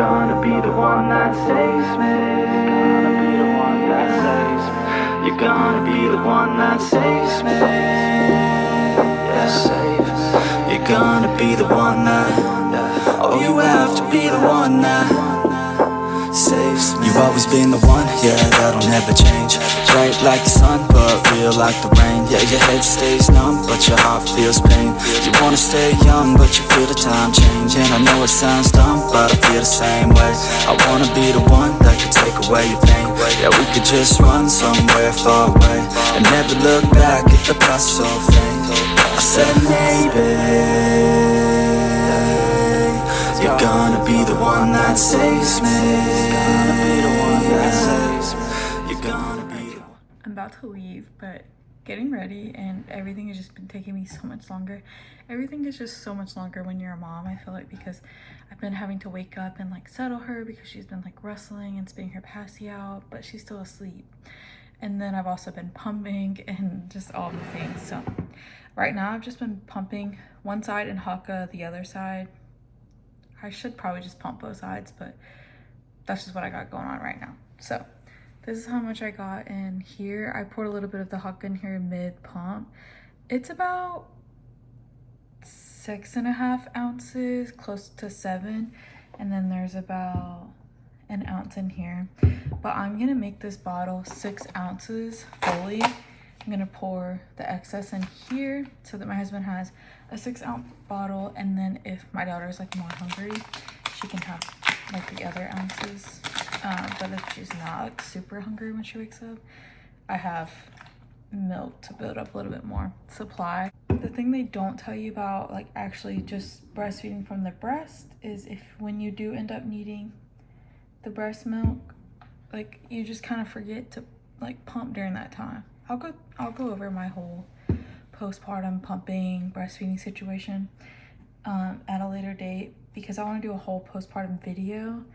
gonna be the one that saves me. You're gonna be the one that saves me. Yeah, save me. You're gonna be the one that, oh, you have to be the one that saves me. You've always been the one, yeah, that'll never change. Bright like the sun, but real like the rain. Yeah, your head stays numb, but your heart feels pain. You wanna stay young, but you feel the time change. And I know it sounds dumb, but I feel the same way. I wanna be the one that could take away your pain. Yeah, we could just run somewhere far away and never look back at the past so faint. I said maybe you're gonna be the one that saves me. You're gonna be the one. I'm about to leave, but getting ready and everything has just been taking me so much longer. Everything is just so much longer when you're a mom, I feel like, because I've been having to wake up and like settle her because she's been like wrestling and spitting her passy out, but she's still asleep. And then I've also been pumping and just all the things. So right now I've just been pumping one side and Haka the other side. I should probably just pump both sides, but that's just what I got going on right now. So this is how much I got in here. I poured a little bit of the Haka in here mid pump. It's about 6.5 ounces, close to 7. And then there's about an ounce in here. But I'm gonna make this bottle 6 ounces fully. I'm gonna pour the excess in here so that my husband has a 6-ounce bottle, and then if my daughter is like more hungry, she can have like the other ounces. But if she's not like super hungry when she wakes up, I have milk to build up a little bit more supply. The thing they don't tell you about like actually just breastfeeding from the breast is if when you do end up needing the breast milk, like you just kind of forget to like pump during that time. I'll go over my whole postpartum pumping breastfeeding situation at a later date, because I want to do a whole postpartum video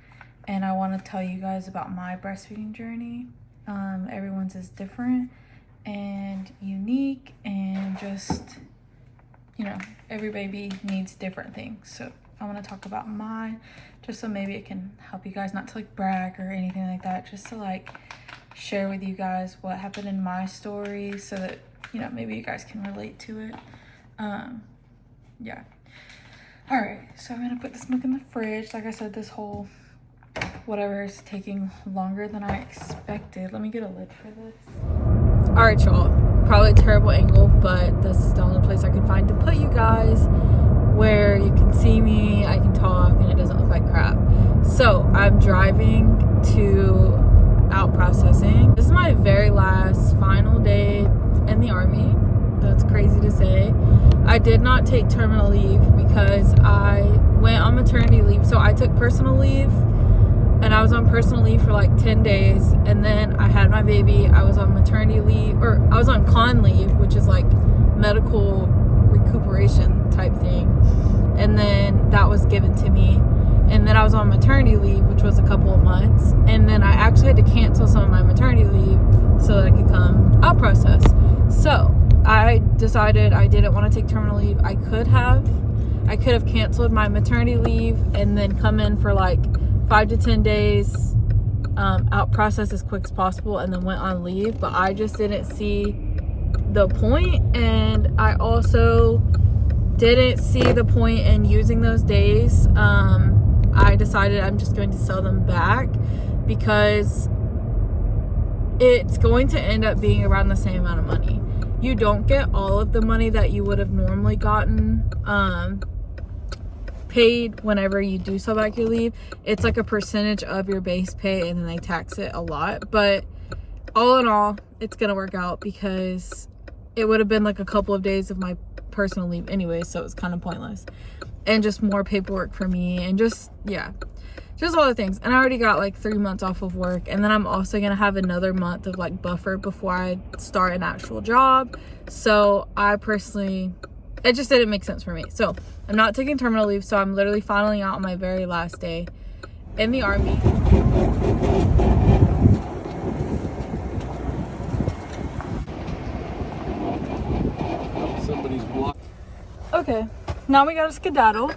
and I want to tell you guys about my breastfeeding journey. Everyone's is different and unique, and just, you know, every baby needs different things. So I want to talk about mine just so maybe it can help you guys, not to like brag or anything like that, just to like share with you guys what happened in my story so that, you know, maybe you guys can relate to it. Yeah. All right, so I'm gonna put this milk in the fridge. Like I said, this whole whatever is taking longer than I expected. Let me get a lid for this. All right, y'all, probably a terrible angle, but this is the only place I could find to put you guys where you can see me, I can talk, and it doesn't look like crap. So I'm driving to out processing. This is my very last final day in the Army. That's crazy to say. I did not take terminal leave because I went on maternity leave. So I took personal leave and I was on personal leave for like 10 days, and then I had my baby. I was on maternity leave, or I was on con leave, which is like medical recuperation type thing, and then that was given to me. And then I was on maternity leave, which was a couple of months. And then I actually had to cancel some of my maternity leave so that I could come out process. So I decided I didn't want to take terminal leave. I could have canceled my maternity leave and then come in for like 5 to 10 days, out process as quick as possible, and then went on leave. But I just didn't see the point. And I also didn't see the point in using those days. I decided I'm just going to sell them back because it's going to end up being around the same amount of money. You don't get all of the money that you would have normally gotten paid whenever you do sell back your leave. It's like a percentage of your base pay, and then they tax it a lot. But all in all, it's gonna work out because it would have been like a couple of days of my personal leave anyway, so it was kind of pointless, and just more paperwork for me, and just, yeah, just all the things. And I already got like 3 months off of work, and then I'm also gonna have another month of like buffer before I start an actual job. So I personally, it just didn't make sense for me. So I'm not taking terminal leave, so I'm literally filing out on my very last day in the Army. Okay, now we got a skedaddle.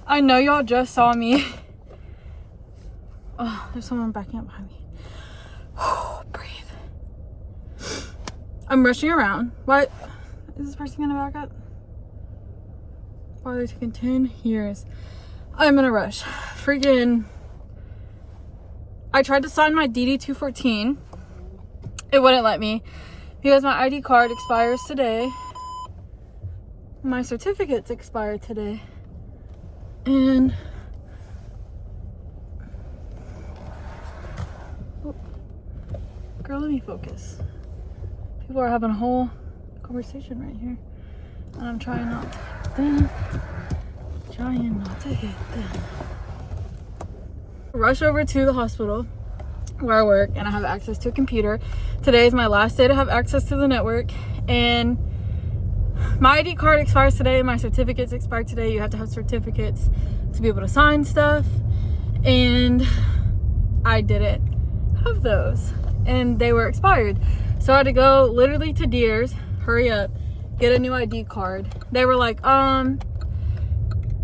I know y'all just saw me Oh, there's someone backing up behind me. Breathe. I'm rushing around. What? Is this person gonna back up? Why are they taking 10 years? I'm gonna rush. Freaking. I tried to sign my DD 214. It wouldn't let me because my ID card expires today. My certificates expire today. And oh, girl, let me focus. People are having a whole conversation right here. And I'm trying not to hit them. Trying not to hit them. Rush over to the hospital where I work and I have access to a computer. Today is my last day to have access to the network, and my ID card expires today. My certificates expire today. You have to have certificates to be able to sign stuff, and I didn't have those and they were expired. So I had to go literally to Deere's, hurry up, get a new ID card. They were like,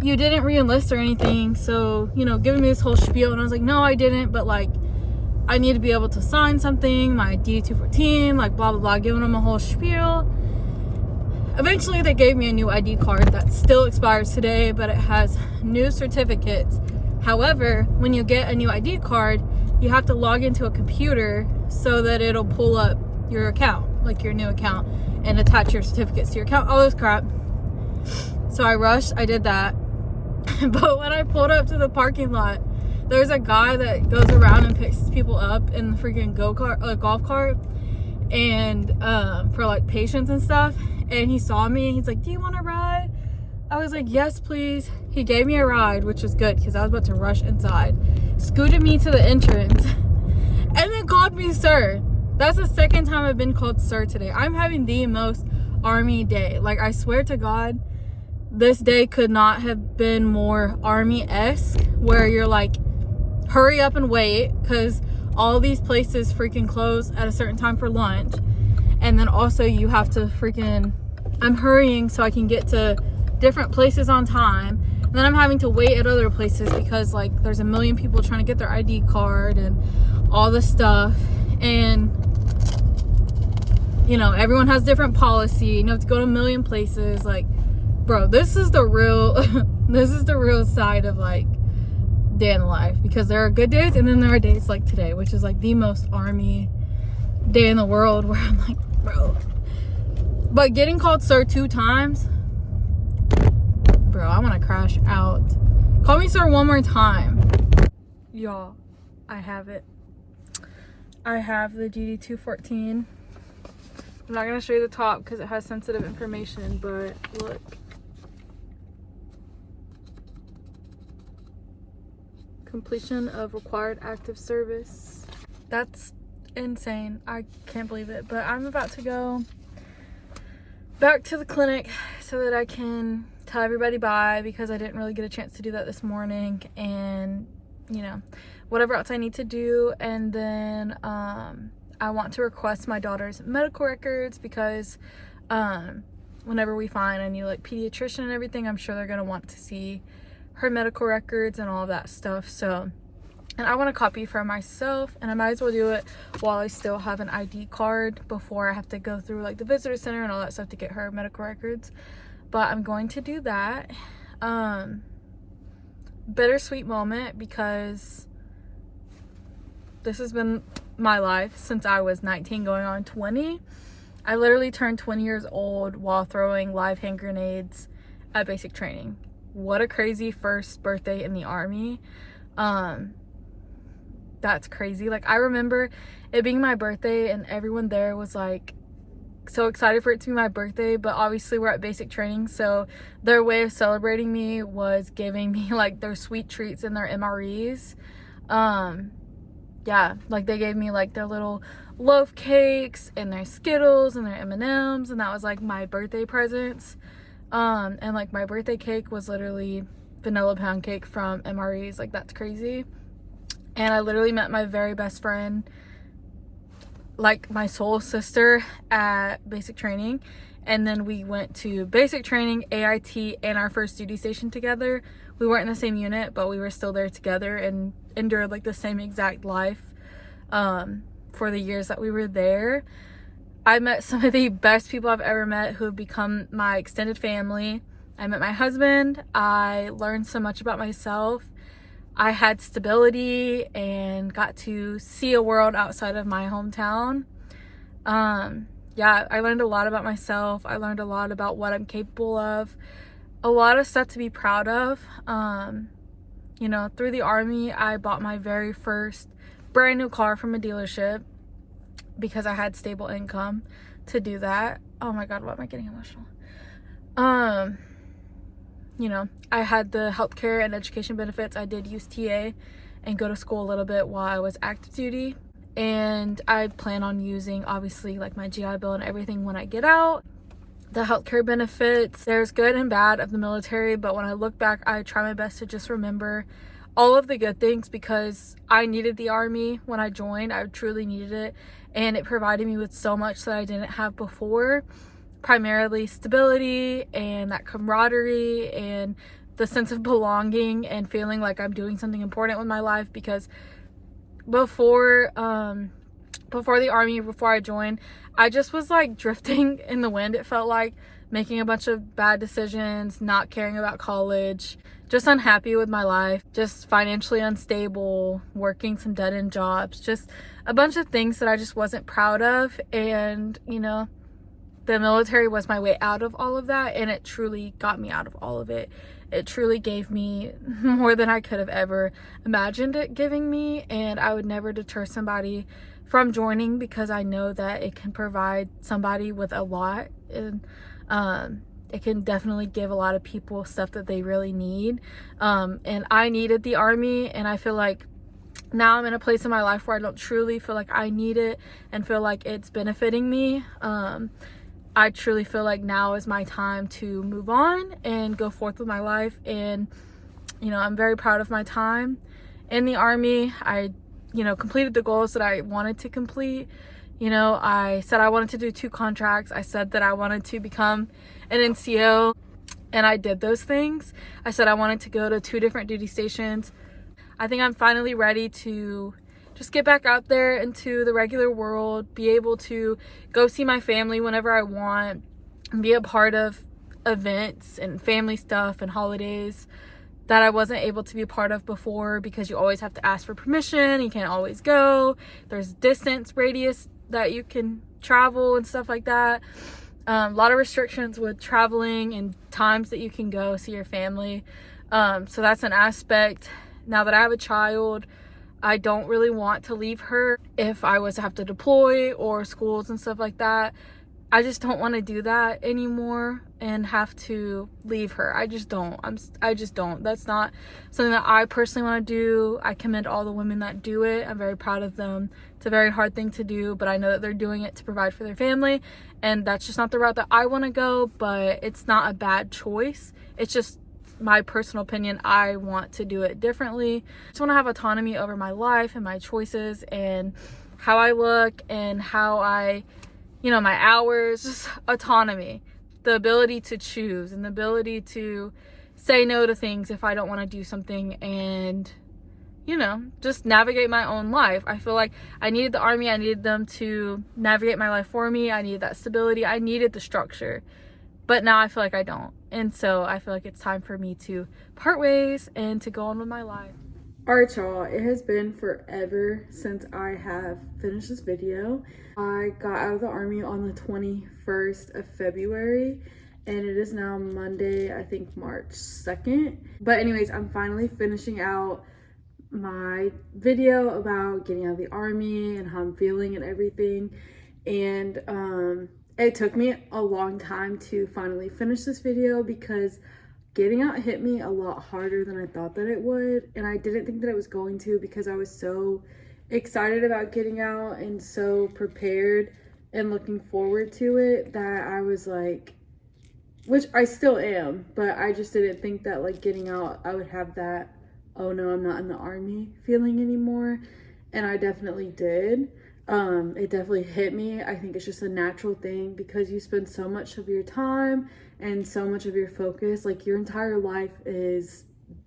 you didn't re-enlist or anything, so, you know, giving me this whole spiel. And I was like, no, I didn't, but like, I need to be able to sign something, my D214, like blah blah blah, giving them a whole spiel. Eventually they gave me a new ID card that still expires today, but it has new certificates. However, when you get a new ID card, you have to log into a computer so that it'll pull up your account, like your new account, and attach your certificates to your account, all this crap. So I rushed, I did that. But when I pulled up to the parking lot, there's a guy that goes around and picks people up in the freaking golf cart, and for like patients and stuff. And he saw me and he's like, do you want a ride? I was like, yes, please. He gave me a ride, which was good because I was about to rush inside. Scooted me to the entrance and then called me sir. That's the second time I've been called sir today. I'm having the most army day. Like, I swear to God, this day could not have been more army-esque, where you're like, hurry up and wait because all these places freaking close at a certain time for lunch. And then also you have to freaking, I'm hurrying so I can get to different places on time. And then I'm having to wait at other places because like there's a million people trying to get their ID card and all this stuff. And you know, everyone has different policy. You have to go to a million places. Like, bro, this is the real this is the real side of like day in the life, because there are good days and then there are days like today, which is like the most army day in the world, where I'm like, bro. But getting called sir 2 times, bro, I want to crash out. Call me sir one more time. Y'all, I have it. I have the DD214. I'm not going to show you the top because it has sensitive information, but look. Completion of required active service. That's insane. I can't believe it. But I'm about to go back to the clinic so that I can tell everybody bye, because I didn't really get a chance to do that this morning, and you know, whatever else I need to do. And then I want to request my daughter's medical records, because whenever we find a new like pediatrician and everything, I'm sure they're gonna want to see her medical records and all of that stuff. So, and I want a copy for myself, and I might as well do it while I still have an ID card before I have to go through like the visitor center and all that stuff to get her medical records. But I'm going to do that. Bittersweet moment, because this has been my life since I was 19 going on 20. I literally turned 20 years old while throwing live hand grenades at basic training. What a crazy first birthday in the Army. That's crazy. Like, I remember it being my birthday and everyone there was like so excited for it to be my birthday, but obviously we're at basic training, so their way of celebrating me was giving me like their sweet treats and their MREs. Yeah, like they gave me like their little loaf cakes and their Skittles and their M&Ms, and that was like my birthday presents. And like my birthday cake was literally vanilla pound cake from MREs. Like, that's crazy. And I literally met my very best friend, like my soul sister, at basic training. And then we went to basic training, AIT, and our first duty station together, We weren't in the same unit, but we were still there together and endured like the same exact life for the years that we were there. I met some of the best people I've ever met who have become my extended family. I met my husband. I learned so much about myself. I had stability and got to see a world outside of my hometown. Yeah, I learned a lot about myself. I learned a lot about what I'm capable of. A lot of stuff to be proud of. You know, through the Army, I bought my very first brand new car from a dealership because I had stable income to do that. Oh my God, why am I getting emotional? You know, I had the healthcare and education benefits. I did use TA and go to school a little bit while I was active duty. And I plan on using, obviously, like my GI Bill and everything when I get out. The healthcare benefits, there's good and bad of the military, but when I look back, I try my best to just remember all of the good things because I needed the Army when I joined. I truly needed it, and it provided me with so much that I didn't have before. Primarily stability and that camaraderie and the sense of belonging and feeling like I'm doing something important with my life, because before the Army, before I joined, I just was like drifting in the wind. It felt like making a bunch of bad decisions, not caring about college, just unhappy with my life, just financially unstable, working some dead-end jobs, just a bunch of things that I just wasn't proud of. And, you know, the military was my way out of all of that, and it truly got me out of all of it. It truly gave me more than I could have ever imagined it giving me, and I would never deter somebody from joining because I know that it can provide somebody with a lot, and it can definitely give a lot of people stuff that they really need. And I needed the Army, and I feel like now I'm in a place in my life where I don't truly feel like I need it and feel like it's benefiting me. I truly feel like now is my time to move on and go forth with my life. And, you know, I'm very proud of my time in the Army. I, you know, completed the goals that I wanted to complete. You know, I said I wanted to do 2 contracts. I said that I wanted to become an NCO, and I did those things. I said I wanted to go to 2 different duty stations. I think I'm finally ready to just get back out there into the regular world, be able to go see my family whenever I want, and be a part of events and family stuff and holidays that I wasn't able to be a part of before, because you always have to ask for permission. You can't always go. There's distance radius that you can travel and stuff like that. A lot of restrictions with traveling and times that you can go see your family. So that's an aspect. Now that I have a child, I don't really want to leave her if I was to have to deploy or schools and stuff like that. I just don't want to do that anymore and have to leave her. I just don't. I just don't. That's not something that I personally want to do. I commend all the women that do it. I'm very proud of them. It's a very hard thing to do, but I know that they're doing it to provide for their family, and that's just not the route that I want to go, but it's not a bad choice. It's just my personal opinion. I want to do it differently. I just want to have autonomy over my life and my choices and how I look and how I, you know, my hours, just autonomy, the ability to choose and the ability to say no to things if I don't want to do something, and, you know, just navigate my own life. I feel like I needed the Army. I needed them to navigate my life for me. I needed that stability. I needed the structure. But now I feel like I don't. And so I feel like it's time for me to part ways and to go on with my life. Alright, y'all, it has been forever since I have finished this video. I got out of the Army on the 21st of February, and it is now Monday, I think March 2nd. But anyways, I'm finally finishing out my video about getting out of the Army and how I'm feeling and everything. And it took me a long time to finally finish this video because getting out hit me a lot harder than I thought that it would, and I didn't think that it was going to, because I was so excited about getting out and so prepared and looking forward to it that I was like, which I still am, but I just didn't think that like getting out I would have that, oh no, I'm not in the Army feeling anymore. And I definitely did. It definitely hit me. I think it's just a natural thing because you spend so much of your time and so much of your focus, like your entire life is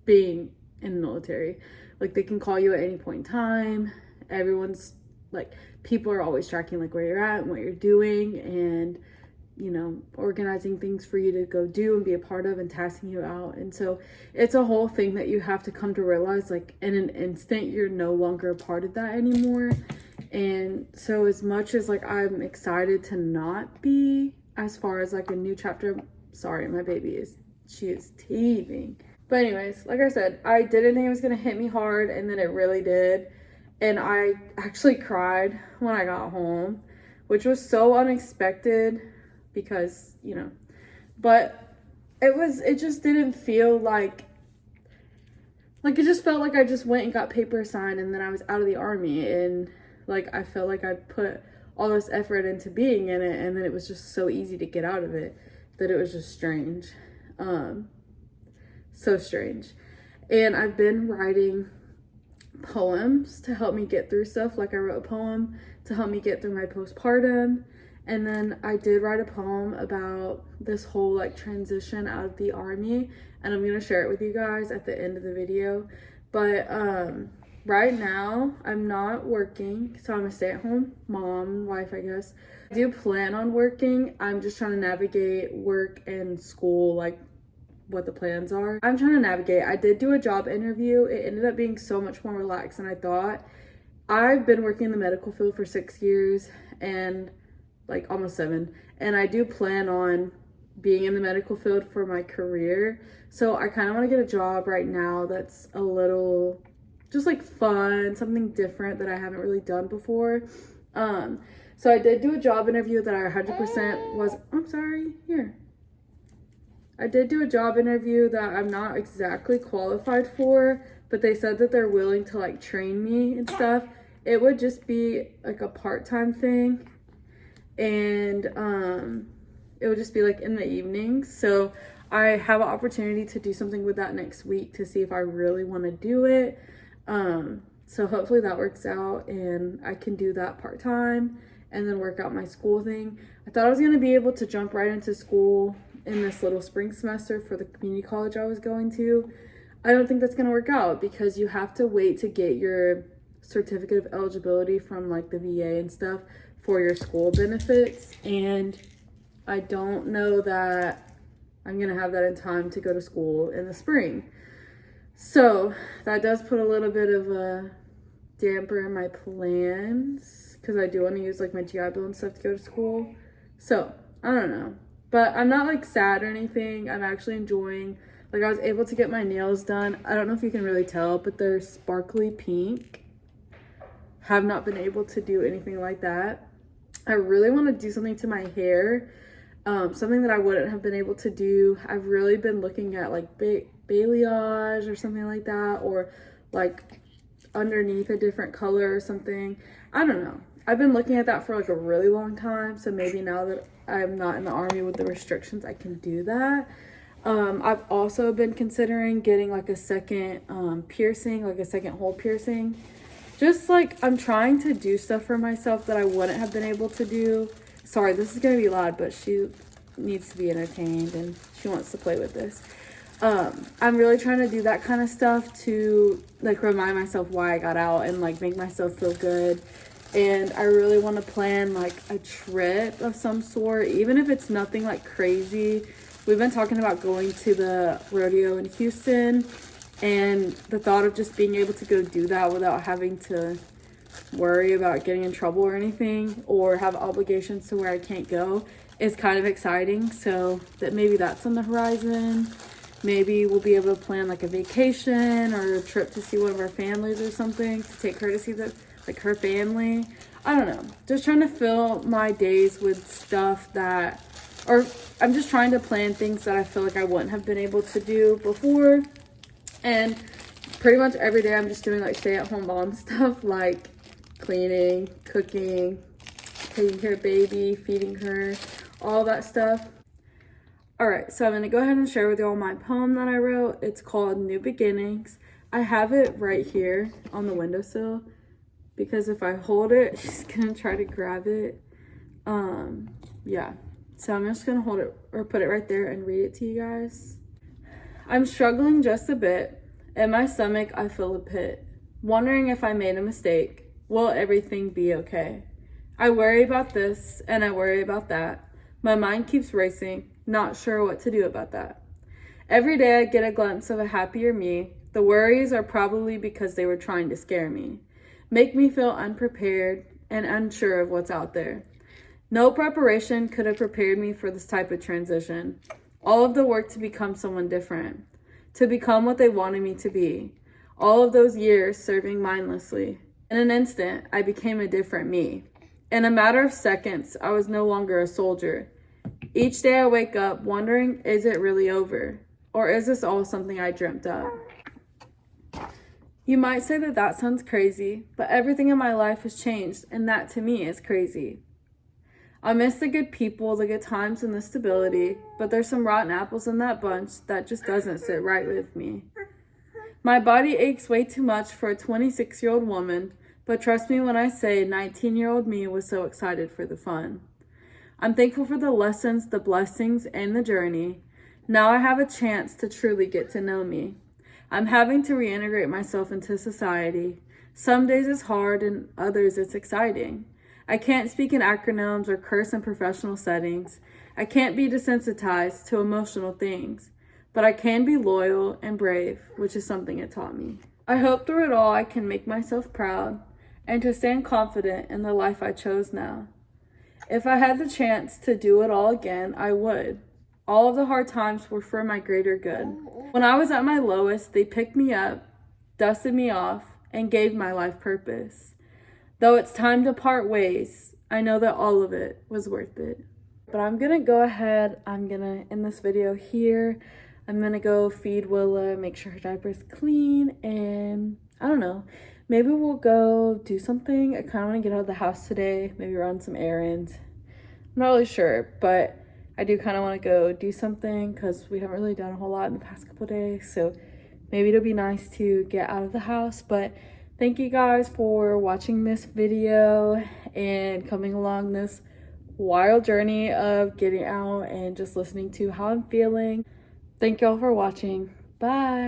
being in the military. Like, they can call you at any point in time. Everyone's like, people are always tracking like where you're at and what you're doing, and you know, organizing things for you to go do and be a part of and tasking you out. And so it's a whole thing that you have to come to realize, like, in an instant you're no longer a part of that anymore. And so as much as like I'm excited to not be, as far as like a new chapter, sorry, my baby she is teething. But anyways, like I said, I didn't think it was gonna hit me hard, and then it really did. And I actually cried when I got home, which was so unexpected because, you know, but it just didn't feel like it just felt like I just went and got paper signed and then I was out of the army, and like I felt like I put all this effort into being in it, and then it was just so easy to get out of it that it was just strange. So strange. And I've been writing poems to help me get through stuff. Like, I wrote a poem to help me get through my postpartum, and then I did write a poem about this whole like transition out of the army, and I'm gonna share it with you guys at the end of the video. But right now I'm not working, so I'm a stay-at-home mom, wife, I guess. I do plan on working. I'm just trying to navigate work and school, like what the plans are. I'm trying to navigate. I did do a job interview. It ended up being so much more relaxed than I thought. I've been working in the medical field for 6 years, and like almost 7, and I do plan on being in the medical field for my career. So I kind of want to get a job right now that's a little just like fun, something different that I haven't really done before. So I did do a job interview that I 100% was, I'm sorry, here. I did do a job interview that I'm not exactly qualified for, but they said that they're willing to like train me and stuff. It would just be like a part-time thing, and it would just be like in the evenings. So I have an opportunity to do something with that next week to see if I really want to do it. So hopefully that works out and I can do that part-time and then work out my school thing. I thought I was going to be able to jump right into school in this little spring semester for the community college I was going to. I don't think that's going to work out because you have to wait to get your certificate of eligibility from like the VA and stuff for your school benefits, and I don't know that I'm gonna have that in time to go to school in the spring. So that does put a little bit of a damper in my plans because I do want to use like my GI Bill and stuff to go to school. So I don't know, but I'm not like sad or anything. I'm actually enjoying, like, I was able to get my nails done. I don't know if you can really tell, but they're sparkly pink. Have not been able to do anything like that. I really want to do something to my hair, something that I wouldn't have been able to do. I've really been looking at like balayage or something like that, or like underneath a different color or something. I don't know. I've been looking at that for like a really long time, so maybe now that I'm not in the army with the restrictions, I can do that. I've also been considering getting like a second piercing, like a second hole piercing. Just like, I'm trying to do stuff for myself that I wouldn't have been able to do. Sorry, this is going to be loud, but she needs to be entertained and she wants to play with this. I'm really trying to do that kind of stuff to like remind myself why I got out and like make myself feel good. And I really want to plan like a trip of some sort, even if it's nothing like crazy. We've been talking about going to the rodeo in Houston, and the thought of just being able to go do that without having to worry about getting in trouble or anything, or have obligations to where I can't go, is kind of exciting. So that maybe that's on the horizon. Maybe we'll be able to plan like a vacation or a trip to see one of our families or something, to take her to see like her family. I don't know. Just trying to fill my days with stuff that, or I'm just trying to plan things that I feel like I wouldn't have been able to do before. And pretty much every day I'm just doing like stay-at-home mom stuff, like cleaning, cooking, taking care of baby, feeding her, all that stuff. All right, so I'm gonna go ahead and share with you all my poem that I wrote. It's called New Beginnings. I have it right here on the windowsill because if I hold it, she's gonna try to grab it. Yeah, so I'm just gonna hold it or put it right there and read it to you guys. I'm struggling just a bit, In my stomach, I feel a pit, wondering if I made a mistake. Will everything be okay? I worry about this and I worry about that. My mind keeps racing, not sure what to do about that. Every day I get a glimpse of a happier me. The worries are probably because they were trying to scare me, make me feel unprepared and unsure of what's out there. No preparation could have prepared me for this type of transition. All of the work to become someone different, to become what they wanted me to be. All of those years serving mindlessly. In an instant, I became a different me. In a matter of seconds, I was no longer a soldier. Each day I wake up wondering, is it really over? Or is this all something I dreamt up? You might say that that sounds crazy, but everything in my life has changed, and that to me is crazy. I miss the good people, the good times, and the stability, but there's some rotten apples in that bunch that just doesn't sit right with me. My body aches way too much for a 26-year-old woman, but trust me when I say 19-year-old me was so excited for the fun. I'm thankful for the lessons, the blessings, and the journey. Now I have a chance to truly get to know me. I'm having to reintegrate myself into society. Some days it's hard and others it's exciting. I can't speak in acronyms or curse in professional settings. I can't be desensitized to emotional things, but I can be loyal and brave, which is something it taught me. I hope through it all I can make myself proud and to stand confident in the life I chose now. If I had the chance to do it all again, I would. All of the hard times were for my greater good. When I was at my lowest, they picked me up, dusted me off, and gave my life purpose. Though it's time to part ways, I know that all of it was worth it. But I'm gonna go ahead, I'm gonna end this video here. I'm gonna go feed Willa, make sure her diaper's clean, and I don't know, maybe we'll go do something. I kind of want to get out of the house today, maybe run some errands. I'm not really sure, but I do kind of want to go do something because we haven't really done a whole lot in the past couple days, so maybe it'll be nice to get out of the house. But thank you guys for watching this video and coming along this wild journey of getting out and just listening to how I'm feeling. Thank y'all for watching. Bye.